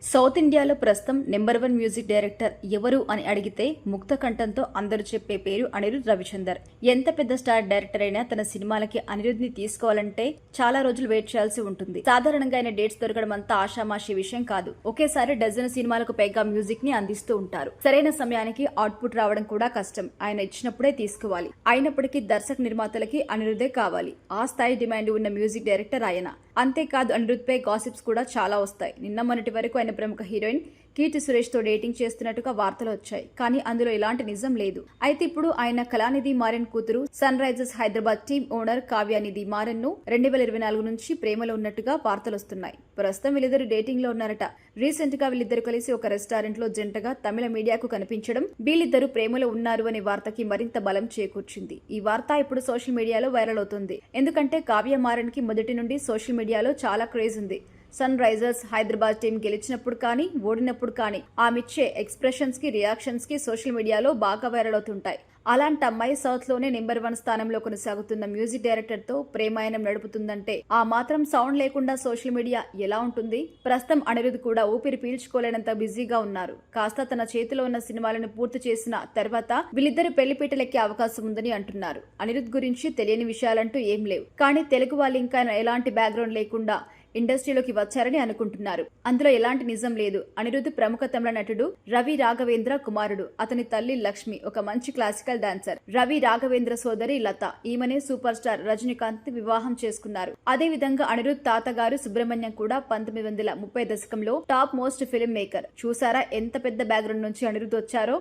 South ఇండియాలో ప్రస్తుతం number 1 music director ఎవరు అని అడిగితే ముక్త కంఠంతో అందరూ చెప్పే పేరు అనిరుద్ రవిచందర్. ఎంత పెద్ద స్టార్ డైరెక్టర్ అయినా తన సినిమాలకి అనిరుద్ ని తీసుకోవాలంటే చాలా రోజులు వెయిట్ చేయాల్సి ఉంటుంది. సాధారణంగా ఆయన డేట్స్ దొరకడం అంతా ఆషామాషి విషయం కాదు. ఒకేసారి డజన్ సినిమాలకు పైగా మ్యూజిక్ ని అందిస్తూ ఉంటారు. సరైన సమయానికి అవుట్పుట్ రావడం కూడా కష్టం. ఆయన ఇచ్చినప్పుడే తీసుకోవాలి. అయినప్పటికీ దర్శక నిర్మాతలకి అనిరుదే కావాలి. ఆ స్థాయి డిమాండ్ ఉన్న మ్యూజిక్ డైరెక్టర్ ఆయన. అంతేకాదు అనిరుద్ పై గాసిప్స్ కూడా చాలా వస్తాయి. నిన్న మొన్నటి వరకు ఆయన ప్రముఖ హీరోయిన్ కీర్తి సురేష్ తో డేటింగ్ చేస్తున్నట్టుగా వార్తలు వచ్చాయి. కానీ అందులో ఎలాంటి నిజం లేదు. అయితే ఇప్పుడు ఆయన కళానిధి మారన్ కూతురు Sunrisers Hyderabad team owner Kavyanidhi Maran ను 2024 నుంచి ప్రేమలో ఉన్నట్టుగా వార్తలు వస్తున్నాయి. ప్రస్తుతం వీళ్ళిద్దరు డేటింగ్ లో ఉన్నారట. రీసెంట్ గా వీళ్ళిద్దరు కలిసి ఒక రెస్టారెంట్ లో జంటగా తమిళ మీడియాకు కనిపించడం వీళ్ళిద్దరు ప్రేమలో ఉన్నారు అనే వార్తకి మరింత బలం చేకూర్చింది. ఈ వార్త ఇప్పుడు సోషల్ మీడియాలో వైరల్ అవుతుంది. ఎందుకంటే కావ్య మారన్ కి మొదటి నుండి సోషల్ మీడియాలో చాలా క్రేజ్ ఉంది. సన్ రైజర్స్ హైదరాబాద్ టీం గెలిచినప్పుడు కానీ ఓడినప్పుడు కానీ ఆమెచ్చే ఎక్స్ప్రెషన్స్ కి రియాక్షన్స్ కి సోషల్ మీడియాలో బాగా వైరల్ అవుతుంటాయి. అలాంటి అమ్మాయి సౌత్ లోనే నెంబర్ 1 స్థానంలో కొనసాగుతున్న మ్యూజిక్ డైరెక్టర్ తో ప్రేమాయణం నడుపుతుందంటే ఆ మాత్రం సౌండ్ లేకుండా సోషల్ మీడియా ఎలా ఉంటుంది? ప్రస్తుతం అనిరుద్ కూడా ఊపిరి పీల్చుకోలేనంత బిజీగా ఉన్నారు. కాస్త తన చేతిలో ఉన్న సినిమాలను పూర్తి చేసిన తర్వాత వీళ్ళిద్దరు పెళ్లిపీటలెక్కే అవకాశం ఉందని అంటున్నారు. అనిరుద్ గురించి తెలియని విషయాలంటూ ఏం లేవు. కానీ తెలుగు వాళ్ళు ఇంకా ఎలాంటి బ్యాక్గ్రౌండ్ లేకుండా ఇండస్ట్రీలోకి వచ్చారని అనుకుంటున్నారు. అందులో ఎలాంటి నిజం లేదు. అనిరుద్ ప్రముఖ తమిళ నటుడు రవి రాఘవేంద్ర కుమారుడు. అతని తల్లి లక్ష్మి ఒక మంచి క్లాసికల్ డాన్సర్. రవి రాఘవేంద్ర సోదరి లత. ఈమెనే సూపర్ స్టార్ రజనీకాంత్ వివాహం చేసుకున్నారు. అదే విధంగా అనిరుద్ తాతగారు సుబ్రహ్మణ్యం కూడా 1930 దశకంలో టాప్ మోస్ట్ ఫిల్మ్ మేకర్. చూసారా ఎంత పెద్ద బ్యాక్గ్రౌండ్ నుంచి అనిరుద్ వచ్చారో?